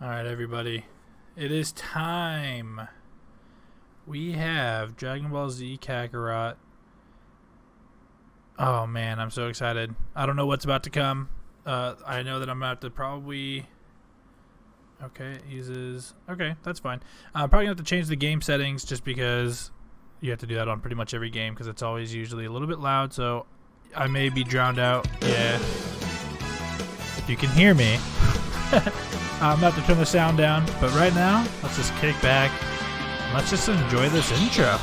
Alright, everybody. It is time. We have Dragon Ball Z Kakarot. Oh man, I'm so excited. I don't know what's about to come. I know that I'm about to probably... Okay, it uses... Okay, that's fine. I'm probably going to have to change the game settings just because you have to do that on pretty much every game because it's always usually a little bit loud, so I may be drowned out. Yeah. If you can hear me. I'm about to turn the sound down, but right now, let's just kick back and let's just enjoy this intro.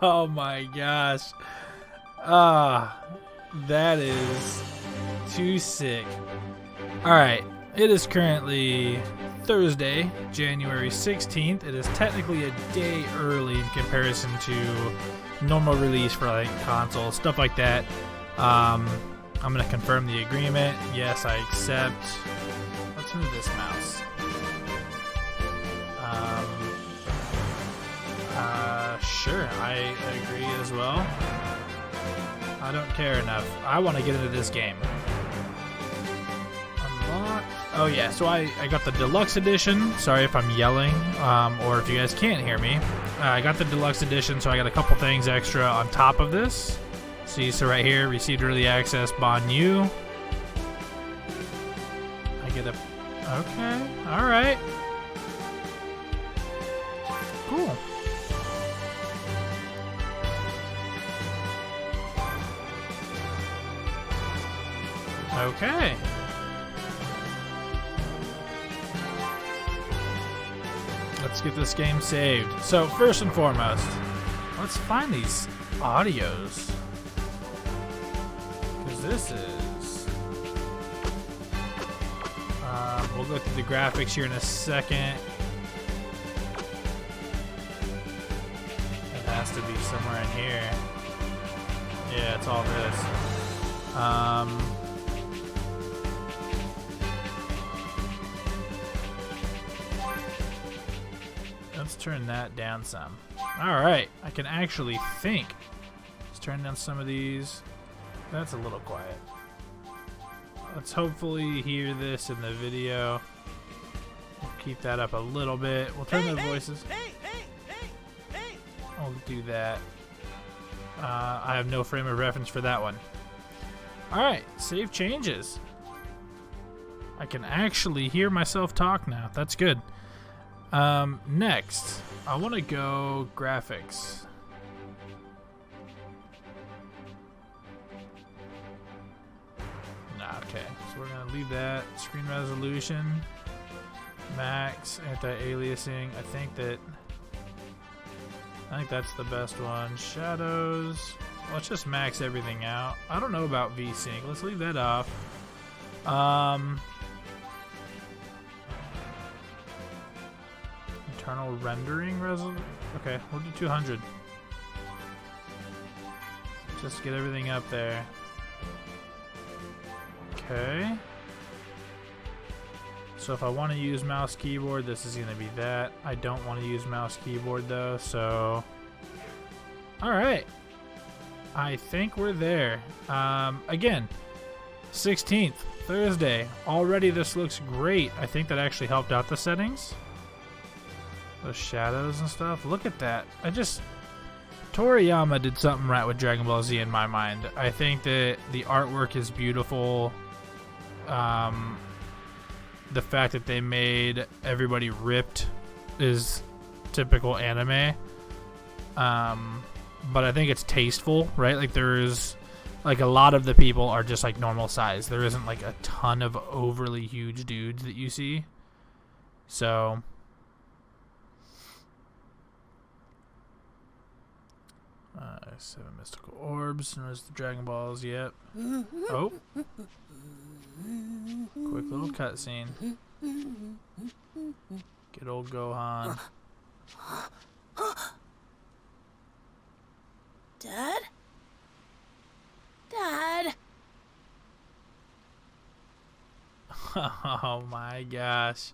Oh my gosh. That is too sick. Alright, it is currently Thursday, January 16th. It is technically a day early in comparison to normal release for like consoles, stuff like that. I'm going to confirm the agreement. Yes, I accept. Let's move this mouse. Sure, I agree as well. I don't care enough. I want to get into this game. Unlock. Oh yeah, so I got the deluxe edition. Sorry if I'm yelling, or if you guys can't hear me. I got the deluxe edition, so I got a couple things extra on top of this. See, so right here, received early access, Banyu. I get a... Okay, alright. Cool. Okay. Let's get this game saved. So first and foremost, let's find these audios. Because this is... we'll go through the graphics here in a second. It has to be somewhere in here. Yeah, it's all this. Let's turn that down some. Alright, I can actually think. Let's turn down some of these. That's a little quiet. Let's hopefully hear this in the video. We'll keep that up a little bit. We'll turn the voices. I'll do that. I have no frame of reference for that one. Alright, save changes. I can actually hear myself talk now. That's good. Next, I want to go graphics. Nah, okay. So we're going to leave that. Screen resolution. Max, anti-aliasing. I think that's the best one. Shadows. Let's just max everything out. I don't know about VSync. Let's leave that off. Internal rendering resolution. Okay, we'll do 200. Just to get everything up there. Okay. So if I want to use mouse keyboard, this is going to be that. I don't want to use mouse keyboard though, so... Alright. I think we're there. Again, 16th, Thursday. Already this looks great. I think that actually helped out the settings. Those shadows and stuff. Look at that. Toriyama did something right with Dragon Ball Z in my mind. I think that the artwork is beautiful. The fact that they made everybody ripped is typical anime. But I think it's tasteful, right? Like there's like a lot of the people are just like normal size. There isn't like a ton of overly huge dudes that you see. So 7 mystical orbs. There's the Dragon Balls. Yep. Oh. Quick little cutscene. Good old Gohan. Dad? Dad? Oh my gosh.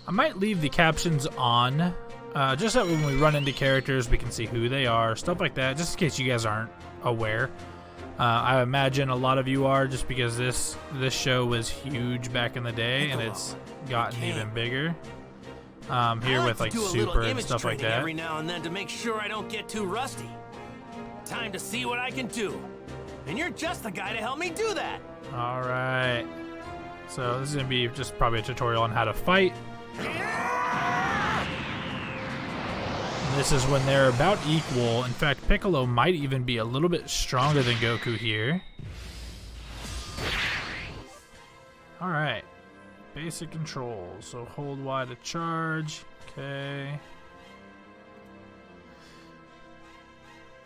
I might leave the captions on, just so when we run into characters we can see who they are, stuff like that, just in case you guys aren't aware. I imagine a lot of you are, just because this show was huge back in the day and it's gotten even bigger. Here with like Super and stuff like that. Every now and then to make sure I don't get too rusty. Time to see what I can do. And you're just the guy to help me do that. All right. So this is gonna be just probably a tutorial on how to fight. This is when they're about equal. In fact, Piccolo might even be a little bit stronger than Goku here. All right. Basic controls. So hold Y to charge. Okay.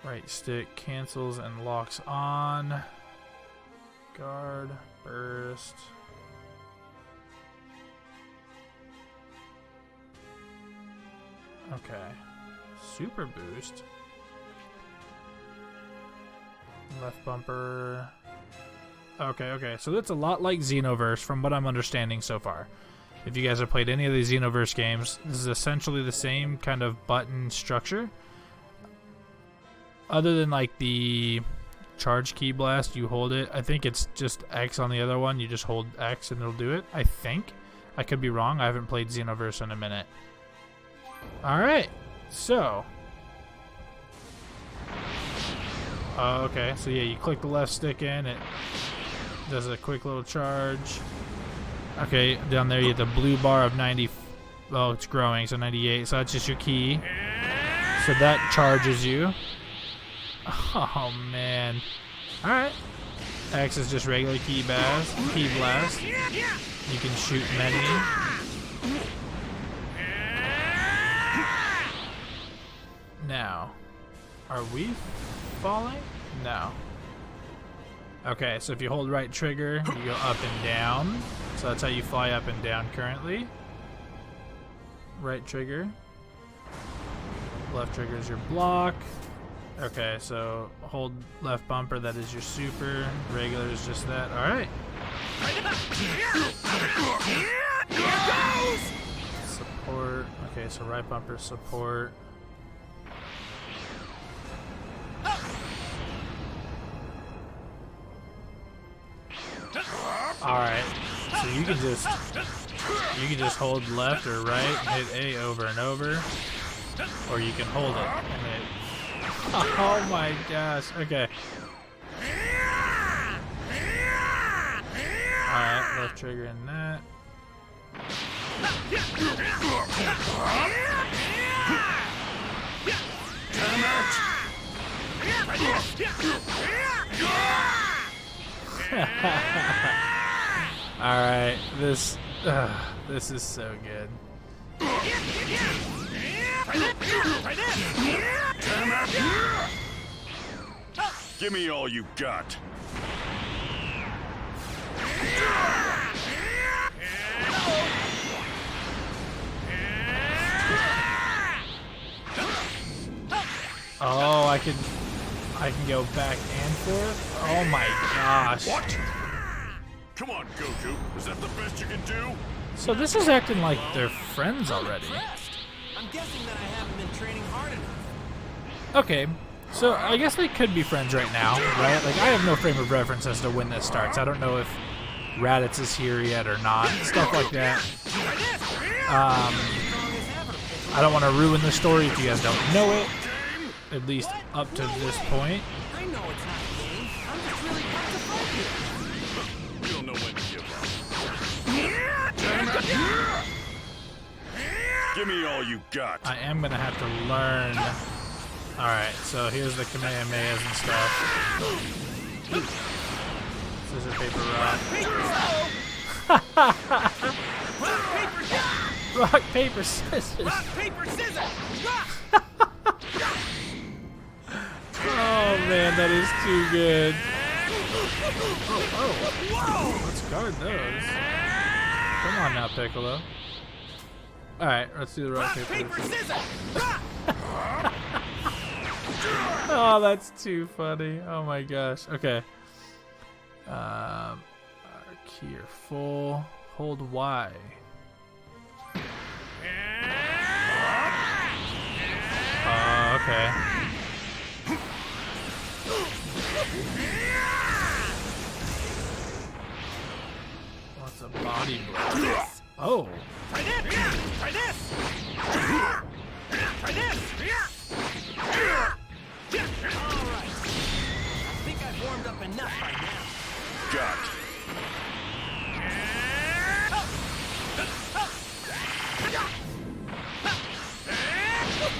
Right stick cancels and locks on. Guard, burst. Okay. Super boost. Left bumper. Okay. So that's a lot like Xenoverse from what I'm understanding so far. If you guys have played any of the Xenoverse games, this is essentially the same kind of button structure. Other than like the charge key blast, you hold it. I think it's just X on the other one. You just hold X and it'll do it. I think. I could be wrong. I haven't played Xenoverse in a minute. Alright. So. Okay. So yeah, you click the left stick in. It does a quick little charge. Okay. Down there you get the blue bar of 90. Oh, it's growing. So 98. So that's just your key. So that charges you. Oh man. Alright. X is just regular key blast. You can shoot many. Now, are we falling? No. Okay, so if you hold right trigger, you go up and down. So that's how you fly up and down currently. Right trigger. Left trigger is your block. Okay, so hold left bumper, that is your super. Regular is just that. Alright. Support. Okay, so right bumper support. Alright. So you can just hold left or right and hit A over and over. Or you can hold it and hit. Oh my gosh. Okay. Alright, left trigger in that. Alright, this is so good. Give me all you got. I can go back and forth. Oh my gosh. What? Come on, Goku. Is that the best you can do? So this is acting like they're friends already. I'm guessing that I haven't been training hard enough. Okay, so I guess they could be friends right now, right? Like, I have no frame of reference as to when this starts. I don't know if Raditz is here yet or not, stuff like that. I don't want to ruin the story if you guys don't know it, at least up to this point. I know it's not a game. I'm just really pumped to fight you. You'll know when to give up. Give me all you got. I am going to have to learn. Alright, so here's the Kamehamehas and stuff. Scissor, paper, rock. Rock, paper, scissors. Rock, paper, scissors! Rock! Oh man, that is too good. Whoa! Let's guard those. Come on now, Piccolo. Alright, let's do the rock, paper, scissors! Rock! Oh, that's too funny. Oh my gosh. Okay. Our key are full. Hold Y. Okay. What's a body blow? Oh. Try this! Try this! Try this! Alright. I think I've warmed up enough by now. Got.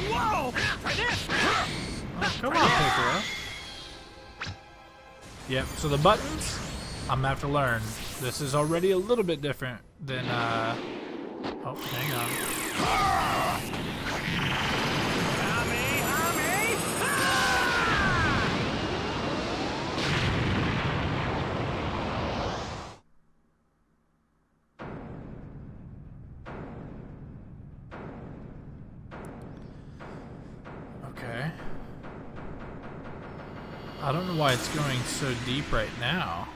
Whoa! Try this! Oh, come on, Piccolo. Yep, so the buttons, I'm gonna have to learn. This is already a little bit different than, oh, hang on. Okay. I don't know why it's going so deep right now.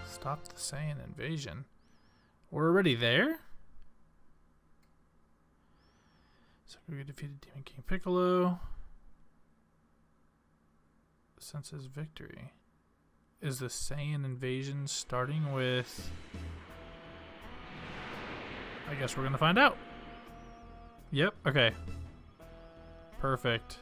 Stop the Saiyan invasion. We're already there? So we defeated Demon King Piccolo. Senses victory. Is the Saiyan invasion starting with... I guess we're gonna find out. Yep, okay. Perfect.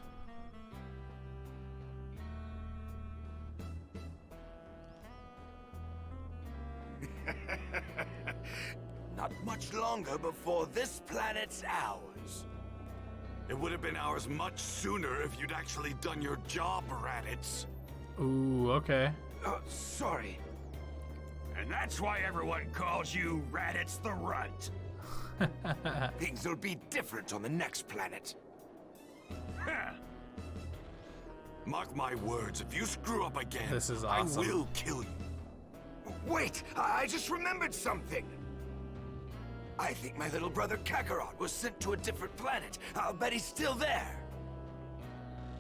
Not much longer before this planet's ours. It would have been ours much sooner if you'd actually done your job, Raditz. Ooh, okay. Sorry. And that's why everyone calls you Raditz the Runt. Things will be different on the next planet. Mark my words, if you screw up again, This is awesome. I will kill you. Wait, I just remembered something. I think my little brother Kakarot was sent to a different planet. I'll bet he's still there.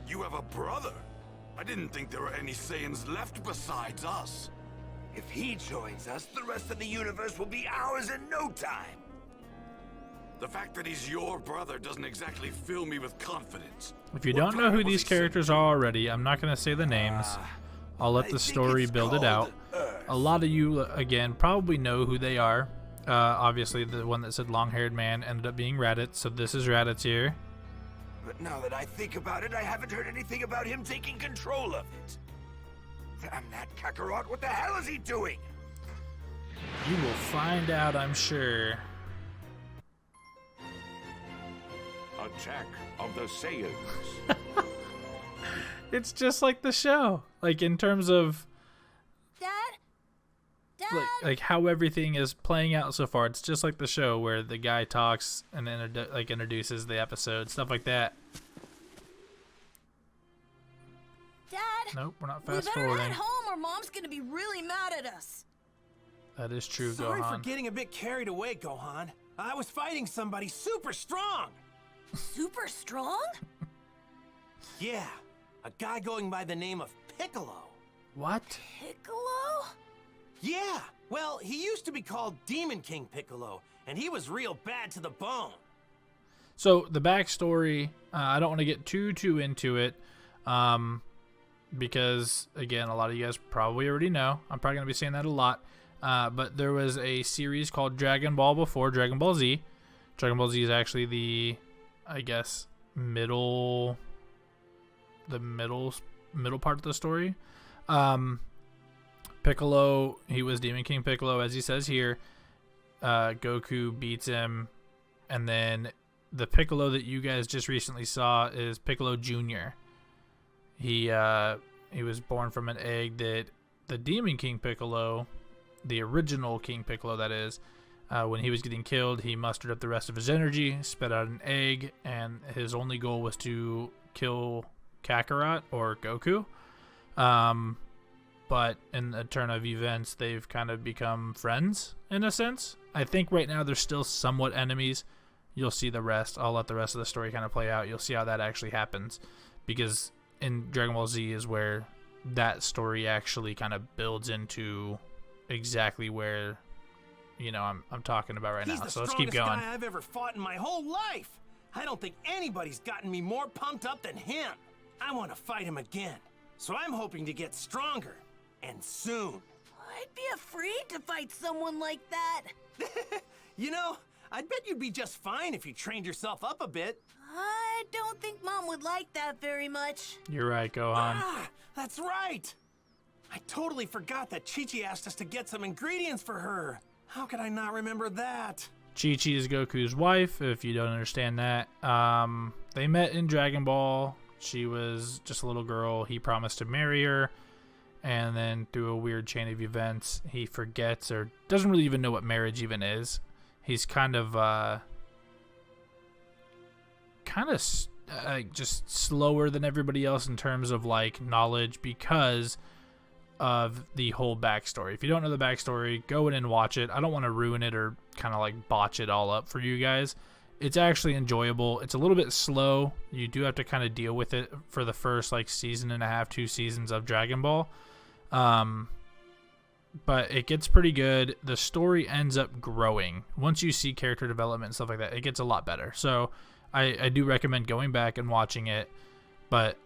You have a brother? I didn't think there were any Saiyans left besides us. If he joins us, the rest of the universe will be ours in no time. The fact that he's your brother doesn't exactly fill me with confidence. If you What don't know who planet was these he characters are already, I'm not going to say the names. I'll let I the think story it's build it out. called Earth. A lot of you, again, probably know who they are. Obviously, the one that said long-haired man ended up being Raditz, so this is Raditz here. But now that I think about it, I haven't heard anything about him taking control of it. Damn that Kakarot, what the hell is he doing? You will find out, I'm sure. Attack of the Saiyans. It's just like the show. Like, in terms of Dad? like how everything is playing out so far. It's just like the show where the guy talks and then introduces the episode, stuff like that. Dad? Nope, we're not We fast better forwarding. head home or Mom's gonna be really mad at us. That is true, Sorry for Gohan. getting a bit carried away, Gohan. I was fighting somebody super strong. Super strong? Yeah, a guy going by the name of Piccolo. What? Piccolo? Yeah, well, he used to be called Demon King Piccolo, and he was real bad to the bone. So the backstory, I don't want to get too into it, because again, a lot of you guys probably already know. I'm probably gonna be saying that a lot, but there was a series called Dragon Ball before Dragon Ball Z. Dragon Ball Z is actually the, I guess, middle part of the story. Piccolo, he was Demon King Piccolo, as he says here. Goku beats him, and then the Piccolo that you guys just recently saw is Piccolo Jr. He was born from an egg that the Demon King Piccolo, the original King Piccolo that is, when he was getting killed, he mustered up the rest of his energy, spit out an egg, and his only goal was to kill Kakarot or Goku. But in the turn of events, they've kind of become friends in a sense. I think right now they're still somewhat enemies. You'll see the rest. I'll let the rest of the story kind of play out. You'll see how that actually happens, because in Dragon Ball Z is where that story actually kind of builds into exactly where, you know, I'm talking about right He's now. the So let's keep going. strongest guy I've ever fought in my whole life. I don't think anybody's gotten me more pumped up than him. I want to fight him again. So I'm hoping to get stronger, and soon. I'd be afraid to fight someone like that. You know, I'd bet you'd be just fine if you trained yourself up a bit. I don't think Mom would like that very much. You're right, Gohan. Ah, that's right. I totally forgot that Chi-Chi asked us to get some ingredients for her. How could I not remember that? Chi-Chi is Goku's wife, if you don't understand that. They met in Dragon Ball. She was just a little girl. He promised to marry her. And then through a weird chain of events, he forgets or doesn't really even know what marriage even is. He's kind of just slower than everybody else in terms of like knowledge because of the whole backstory. If you don't know the backstory, go in and watch it. I don't want to ruin it or kind of like botch it all up for you guys. It's actually enjoyable. It's a little bit slow. You do have to kind of deal with it for the first like season and a half, 2 seasons of Dragon Ball. But it gets pretty good. The story ends up growing. Once you see character development and stuff like that, it gets a lot better. So I do recommend going back and watching it. But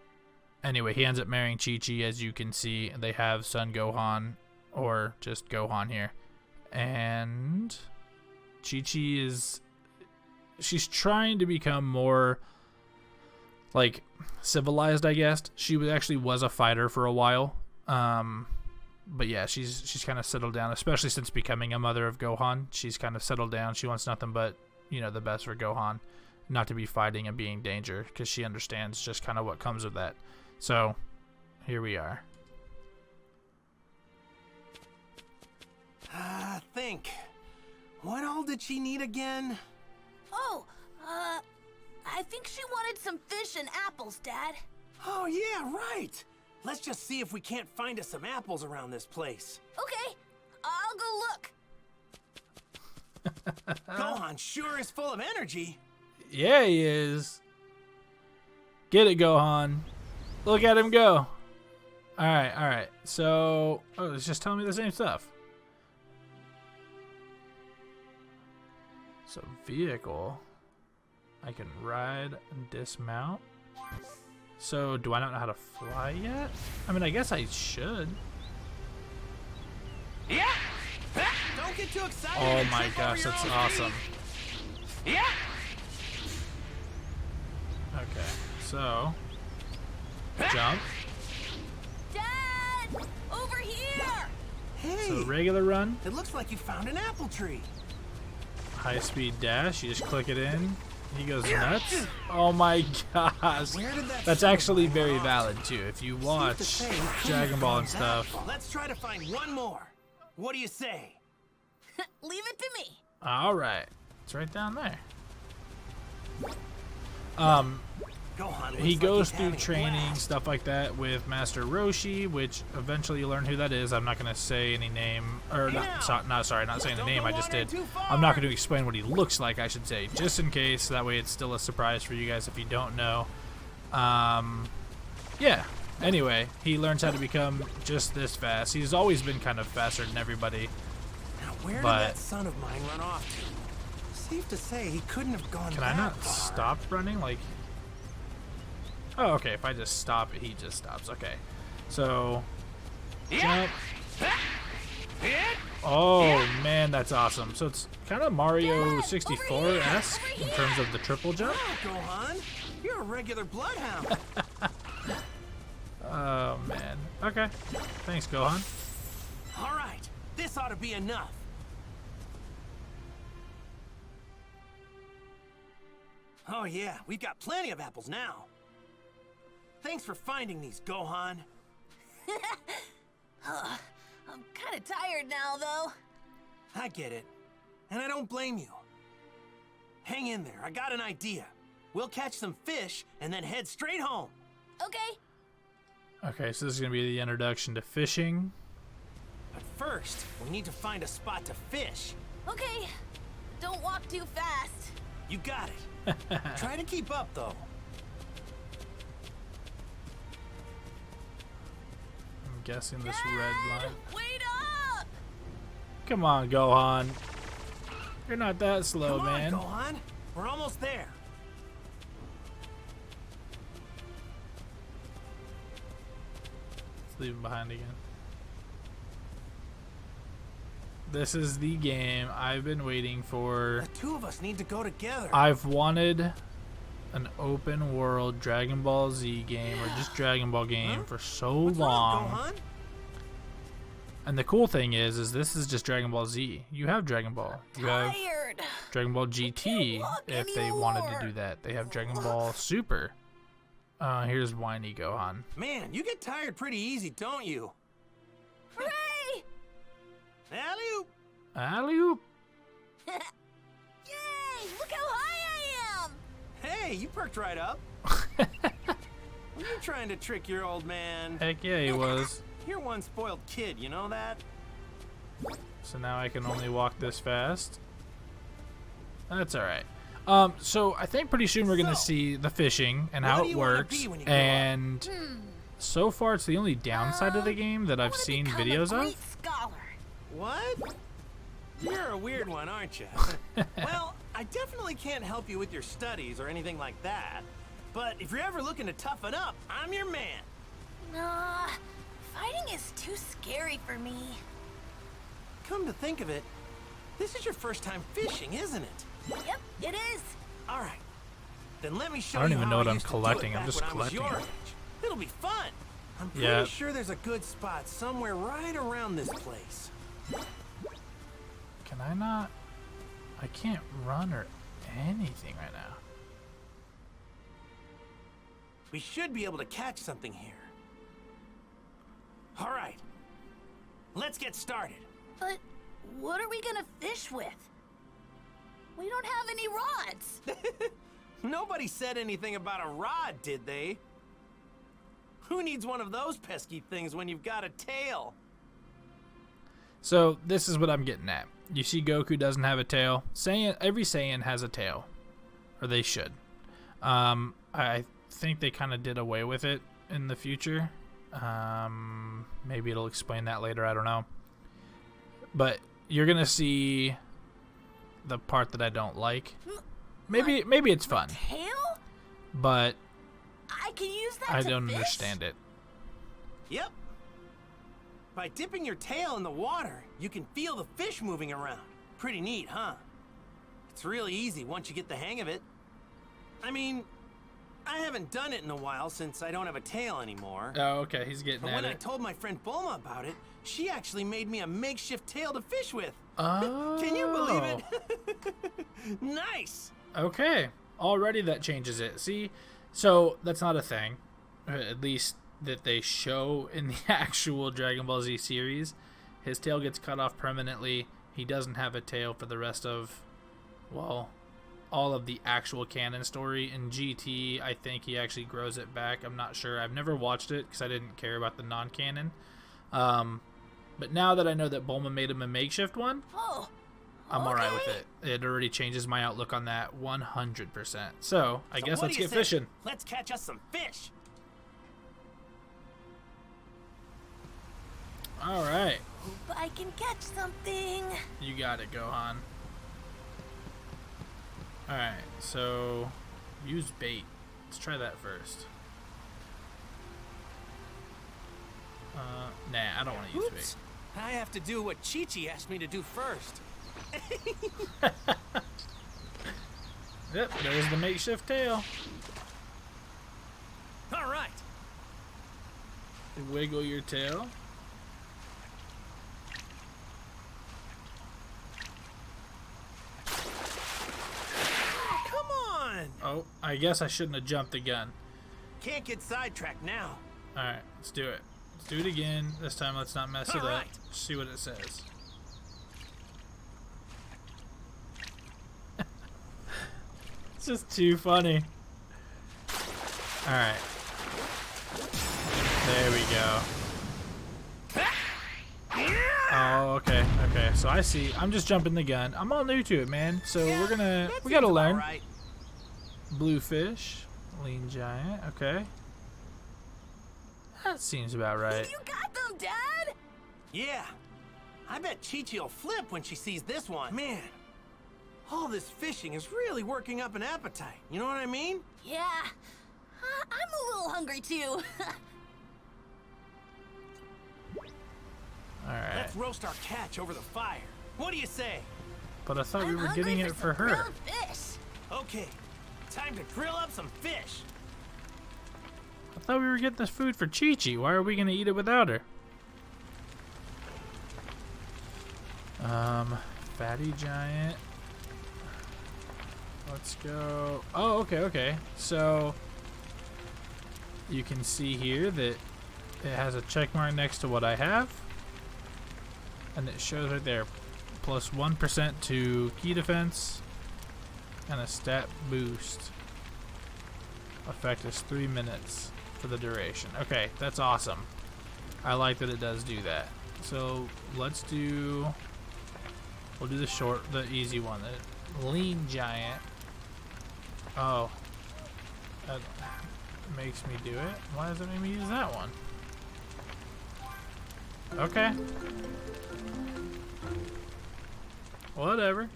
anyway, he ends up marrying Chi-Chi, as you can see. They have Son Gohan, or just Gohan here. And Chi-Chi she's trying to become more like civilized, I guess. She was a fighter for a while. But yeah, she's kind of settled down, especially since becoming a mother of Gohan. She's kind of settled down. She wants nothing but, you know, the best for Gohan, not to be fighting and being in danger, because she understands just kind of what comes with that. So here we are. Think. What all did she need again? Oh, I think she wanted some fish and apples, Dad. Oh, yeah, right. Let's just see if we can't find us some apples around this place. Okay, I'll go look. Gohan sure is full of energy. Yeah, he is. Get it, Gohan. Look at him go. All right. So, it's just telling me the same stuff. So, vehicle. I can ride and dismount. So, do I not know how to fly yet? I mean, I guess I should. Yeah. Don't get too excited. Oh and my trip gosh, over your that's own awesome. feet. Yeah. Okay, so jump. Dad, over here. Hey. So regular run, It looks like you found an apple tree. high speed dash. You just click it in. He goes nuts. Oh my gosh. Where did that That's come actually from? very valid too. If you watch Safe to say, Dragon Ball and found that. stuff. Let's try to find one more. What do you say? Leave it to me. All right, it's right down there. Gohan looks he like goes he's through having a training, blast. stuff like that, with Master Roshi, which eventually you learn who that is. I'm not going to say any name, or not saying the name, I just did. I'm not going to explain what he looks like, I should say, just in case. That way it's still a surprise for you guys if you don't know. Yeah. Anyway, he learns how to become just this fast. He's always been kind of faster than everybody. Now, where did but- that son of mine run off to? Safe to say he couldn't have gone Can that I not far. stop running? Like, oh, okay. If I just stop it, he just stops. Okay. So, jump. Oh man, that's awesome. So it's kind of Mario 64-esque in terms of the triple jump. Wow, Gohan, you're a regular bloodhound. Oh man. Okay. Thanks, Gohan. All right, this ought to be enough. Oh yeah, we've got plenty of apples now. Thanks for finding these, Gohan. I'm kind of tired now, though. I get it, and I don't blame you. Hang in there, I got an idea. We'll catch some fish and then head straight home. Okay. Okay, so this is gonna be the introduction to fishing. But first, we need to find a spot to fish. Okay. Don't walk too fast. You got it. Try to keep up, though. I'm guessing this red line. Wait up! Come on, Gohan. You're not that slow, Come man. on, Gohan. We're almost there. Let's leave him behind again. This is the game I've been waiting for. The two of us need to go together. I've wanted an open world Dragon Ball Z game or just Dragon Ball game for so What's long. wrong, Gohan? And the cool thing is this is just Dragon Ball Z. You have Dragon Ball. You have Tired. Dragon Ball GT walk if they wanted to anymore. do that. They have Dragon Ball Super. Here's whiny Gohan. Man, you get tired pretty easy, don't you? Hooray! Alley-oop. Alley-oop. Yay! Look how high I am! Hey, you perked right up. Were you trying to trick your old man? Heck yeah, he was. You're one spoiled kid, you know that? So now I can only walk this fast. That's alright. So I think pretty soon we're gonna So, see the fishing and what how do it you wanna works. be when you grow up? And so far it's the only downside of the game that I I've wanna seen become videos a great of. scholar. What? You're a weird one, aren't you? Well, I definitely can't help you with your studies or anything like that. But if you're ever looking to toughen up, I'm your man. Nah, fighting is too scary for me. Come to think of it, this is your first time fishing, isn't it? Yep, it is. All right. Then let me show I don't you even how know what I I'm used to do it collecting. I'm back just when I was collecting your it. age. It'll be fun. I'm pretty Yeah. sure there's a good spot somewhere right around this place. Can I not? I can't run or anything right now. We should be able to catch something here. All right. Let's get started. But what are we gonna fish with? We don't have any rods. Nobody said anything about a rod, did they? Who needs one of those pesky things when you've got a tail? So this is what I'm getting at. You see Goku doesn't have a tail. Every Saiyan has a tail. Or they should. I think they kind of did away with it in the future. Maybe it'll explain that later, I don't know. But you're going to see the part that I don't like. Maybe it's fun, Tail? but I can use that I to don't fish? understand it. Yep. By dipping your tail in the water, you can feel the fish moving around. Pretty neat, huh? It's really easy once you get the hang of it. I mean, I haven't done it in a while since I don't have a tail anymore. Oh, okay, he's getting But at when I it. told my friend Bulma about it, she actually made me a makeshift tail to fish with. Oh. Can you believe it? Nice! Okay, already that changes it. See, so that's not a thing, at least that they show in the actual Dragon Ball Z series. His tail gets cut off permanently. He doesn't have a tail for the rest of, well, all of the actual canon story. In GT, I think he actually grows it back. I'm not sure. I've never watched it because I didn't care about the non-canon. But now that I know that Bulma made him a makeshift one, Oh, I'm alright with okay. it. It already changes my outlook on that 100%. So, I guess what let's do you get say? fishing. Let's catch us some fish. Alright. Hope I can catch something. You got it, Gohan. Alright, so use bait. Let's try that first. Nah, I don't want to use Oops. bait. I have to do what Chi-Chi asked me to do first. Yep, there's the makeshift tail. All right. Wiggle your tail. Come on. Oh, I guess I shouldn't have jumped the gun. Can't get sidetracked now. Alright, let's do it. Let's do it again. This time let's not mess it up. Alright. See what it says. It's just too funny. Alright. There we go. Oh, okay, okay. So I see. I'm just jumping the gun. I'm all new to it, man. So Yeah, we that gotta seems learn. about right. Bluefish, lean giant. Okay. That seems about right. You got them, Dad? Yeah. I bet Chi-Chi will flip when she sees this one. Man, all this fishing is really working up an appetite. You know what I mean? Yeah. I'm a little hungry too. Alright. Let's roast our catch over the fire. What do you say? But I thought we I'm were hungry getting it some for her. grilled fish. Okay, time to grill up some fish. I thought we were getting this food for Chi-Chi. Why are we gonna eat it without her? Fatty giant. Let's go. Oh, okay, okay. So you can see here that it has a check mark next to what I have. And it shows right there. Plus 1% to key defense. And a stat boost. Effect is 3 minutes for the duration. Okay, that's awesome. I like that it does do that. So let's do. We'll do the easy one. The lean giant. Oh, that makes me do it. Why does it make me use that one? Okay. Whatever.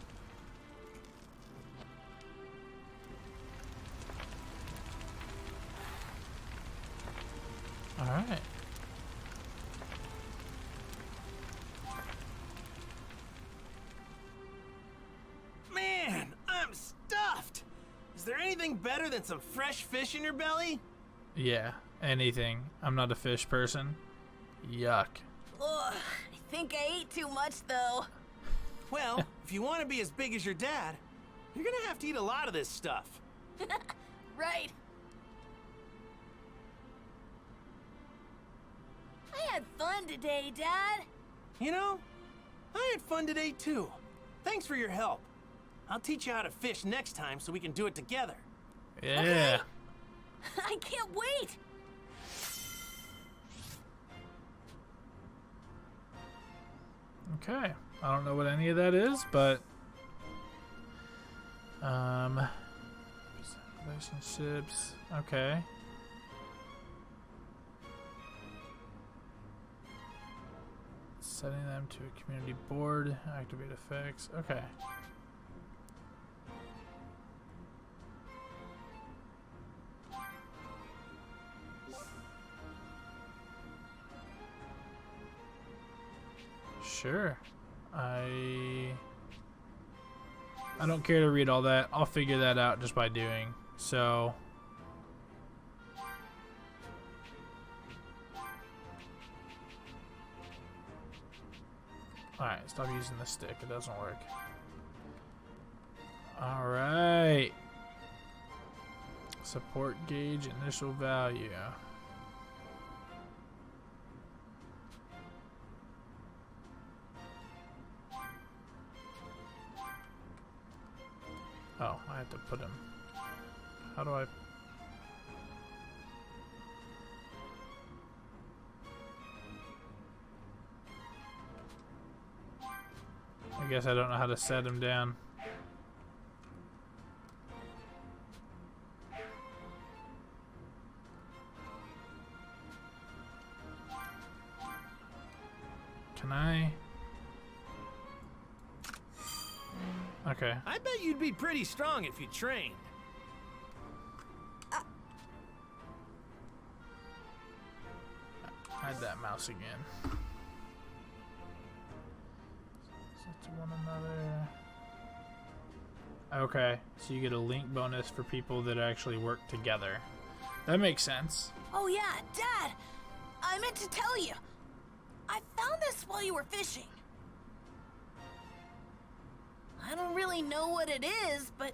All right. Man, I'm stuffed. Is there anything better than some fresh fish in your belly? Yeah, anything. I'm not a fish person. Yuck. Ugh, I think I ate too much though. Well, if you want to be as big as your dad, you're gonna have to eat a lot of this stuff. Right. I had fun today, Dad. You know, I had fun today too. Thanks for your help. I'll teach you how to fish next time so we can do it together. Yeah. I can't wait. Okay. I don't know what any of that is, but relationships. Okay. Setting them to a community board, activate effects. Okay. Sure. I don't care to read all that. I'll figure that out just by doing. So alright, stop using the stick. It doesn't work. Alright. Support gauge, initial value. Oh, I have to put him. How do I? I guess I don't know how to set him down. Can I? Okay. I bet you'd be pretty strong if you trained. Hide that mouse again. Set to one another. Okay, so you get a link bonus for people that actually work together. That makes sense. Oh yeah, Dad! I meant to tell you. I found this while you were fishing. I don't really know what it is, but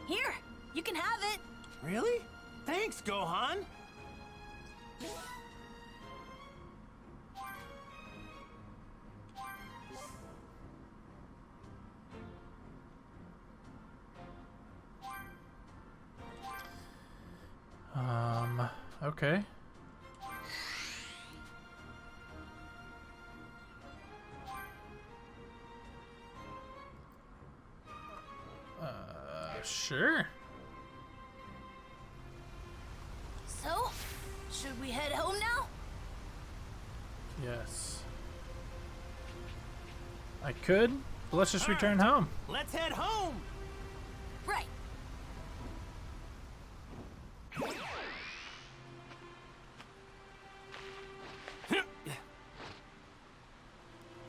here, you can have it. Really? Thanks, Gohan. Okay. Sure. So, should we head home now? Yes. I could, but let's just return home. Let's head home. Right.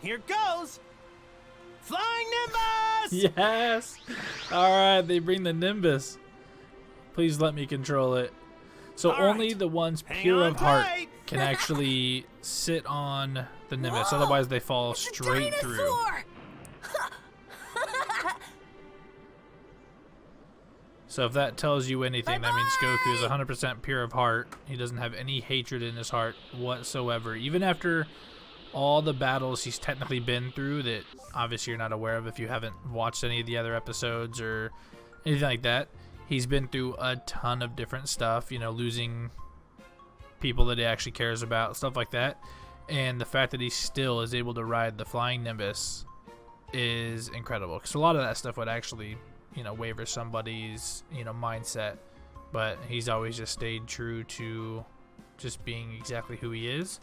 Here goes. Flying Nimbus! Yes! Alright, they bring the Nimbus. Please let me control it. So All only right. the ones Hang pure on of heart tight. can actually sit on the Nimbus. Whoa! Otherwise they fall It's a straight through. dinosaur! So if that tells you anything, that means Goku is Bye-bye! 100% pure of heart. He doesn't have any hatred in his heart whatsoever. Even after all the battles he's technically been through that obviously you're not aware of if you haven't watched any of the other episodes or anything like that. He's been through a ton of different stuff, you know, losing people that he actually cares about, stuff like that. And the fact that he still is able to ride the flying Nimbus is incredible. Because a lot of that stuff would actually, you know, waver somebody's, you know, mindset. But he's always just stayed true to just being exactly who he is.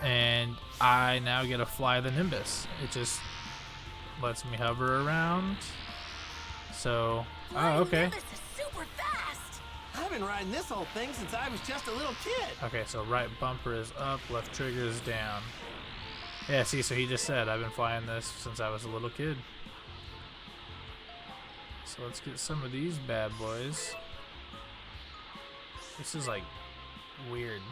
And I now get to fly the Nimbus. It just lets me hover around. So, oh, okay. Nimbus is super fast! I've been riding this old thing since I was just a little kid. Okay, so right bumper is up, left trigger is down. Yeah, see, so he just said I've been flying this since I was a little kid. So let's get some of these bad boys. This is like weird.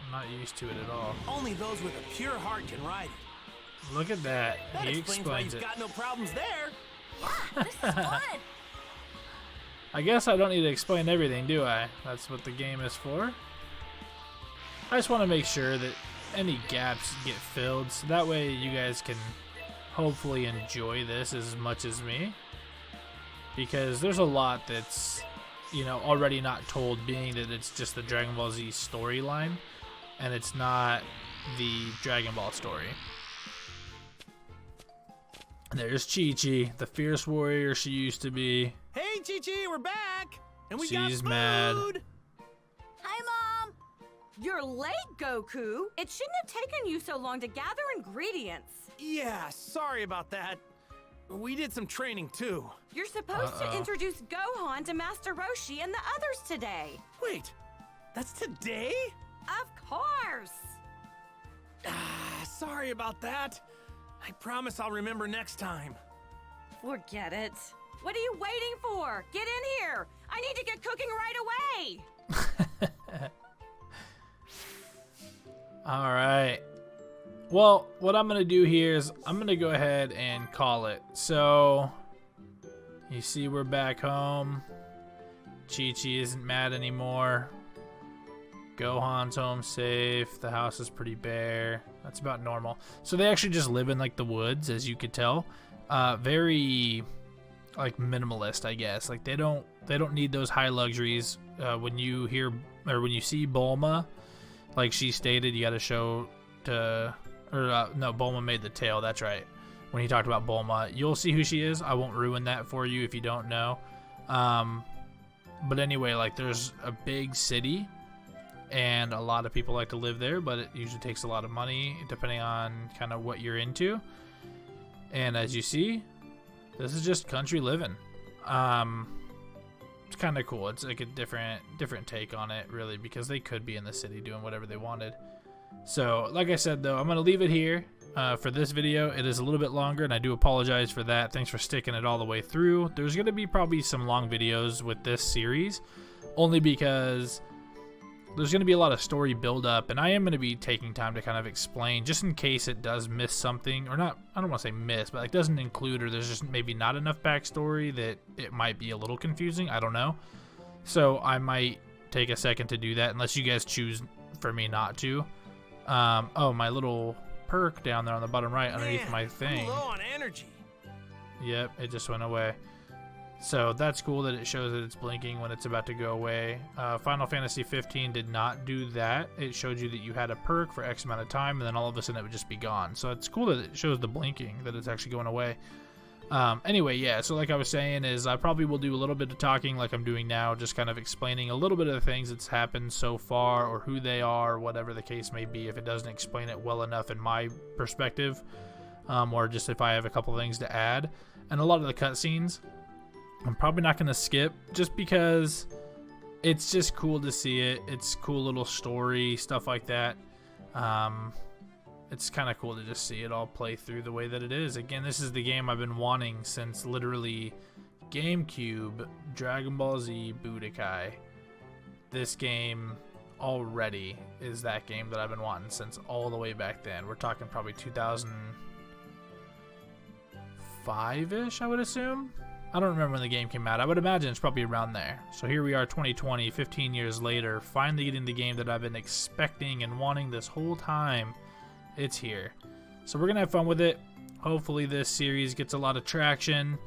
I'm not used to it at all. Only those with a pure heart can ride it. Look at that. That He explains why explains you've it. got no problems there. Yeah, this is fun! I guess I don't need to explain everything, do I? That's what the game is for. I just want to make sure that any gaps get filled, so that way you guys can hopefully enjoy this as much as me. Because there's a lot that's, you know, already not told, being that it's just the Dragon Ball Z storyline, and it's not the Dragon Ball story. There's Chi-Chi, the fierce warrior she used to be. Hey, Chi-Chi, we're back! And we got She's food! mad. Hi, Mom! You're late, Goku. It shouldn't have taken you so long to gather ingredients. Yeah, sorry about that. We did some training, too. You're supposed to introduce Gohan to Master Roshi and the others today. Wait, that's today? Of course! Sorry about that. I promise I'll remember next time. Forget it. What are you waiting for? Get in here! I need to get cooking right away! Alright. Well, what I'm going to do here is I'm going to go ahead and call it. So, you see we're back home. Chi-Chi isn't mad anymore. Gohan's home safe. The house is pretty bare. That's about normal. So they actually just live in like the woods, as you could tell. Very like minimalist, I guess. Like they don't need those high luxuries. When you hear or when you see Bulma, like she stated, you got to show to no, Bulma made the tale. That's right. When he talked about Bulma, you'll see who she is. I won't ruin that for you if you don't know. But anyway, like there's a big city and a lot of people like to live there, but it usually takes a lot of money depending on kind of what you're into. And as you see, this is just country living. It's kind of cool. It's like a different take on it, really, because they could be in the city doing whatever they wanted. So, like I said, though, I'm going to leave it here for this video. It is a little bit longer, and I do apologize for that. Thanks for sticking it all the way through. There's going to be probably some long videos with this series, only because there's going to be a lot of story build up, and I am going to be taking time to kind of explain, just in case it does miss something, or not, I don't want to say miss, but like doesn't include, or there's just maybe not enough backstory that it might be a little confusing. I don't know. So I might take a second to do that, unless you guys choose for me not to. Oh, my little perk down there on the bottom right underneath my thing. I'm low on energy. Yep, it just went away. So that's cool that it shows that it's blinking when it's about to go away. Final Fantasy 15 did not do that. It showed you that you had a perk for X amount of time, and then all of a sudden it would just be gone. So it's cool that it shows the blinking, that it's actually going away. Anyway, yeah, so like I was saying is I probably will do a little bit of talking like I'm doing now, just kind of explaining a little bit of the things that's happened so far, or who they are, whatever the case may be, if it doesn't explain it well enough in my perspective, or just if I have a couple things to add. And a lot of the cutscenes I'm probably not going to skip, just because it's just cool to see it. It's cool little story, stuff like that. It's kind of cool to just see it all play through the way that it is. Again, this is the game I've been wanting since literally GameCube, Dragon Ball Z, Budokai. This game already is that game that I've been wanting since all the way back then. We're talking probably 2005-ish, I would assume. I don't remember when the game came out. I would imagine it's probably around there. So here we are, 2020, 15 years later, finally getting the game that I've been expecting and wanting this whole time. It's here. So we're going to have fun with it. Hopefully this series gets a lot of traction,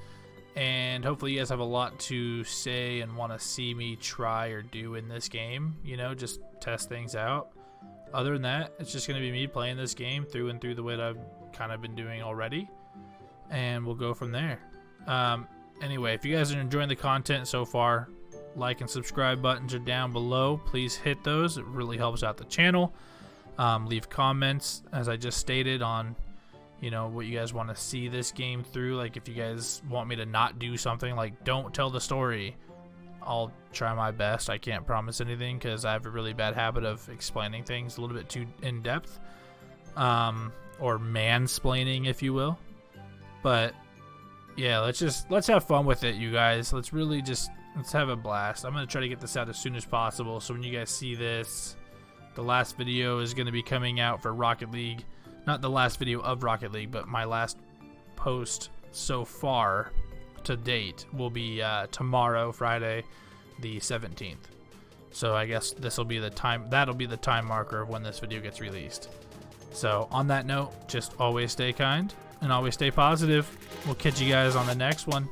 and hopefully you guys have a lot to say and want to see me try or do in this game. You know, just test things out. Other than that, it's just going to be me playing this game through and through the way that I've kind of been doing already. And we'll go from there. Anyway, if you guys are enjoying the content so far, like and subscribe buttons are down below. Please hit those. It really helps out the channel. Leave comments, as I just stated, on what you guys want to see this game through. Like if you guys want me to not do something, like don't tell the story, I'll try my best. I can't promise anything because I have a really bad habit of explaining things a little bit too in depth, or mansplaining, if you will. But yeah, let's have fun with it, you guys. Let's have a blast. I'm gonna try to get this out as soon as possible, so when you guys see this, the last video is gonna be coming out for Rocket League. Not the last video of Rocket League, but my last post so far to date will be tomorrow, Friday, the 17th. So I guess that'll be the time marker of when this video gets released. So on that note, just always stay kind and always stay positive. We'll catch you guys on the next one.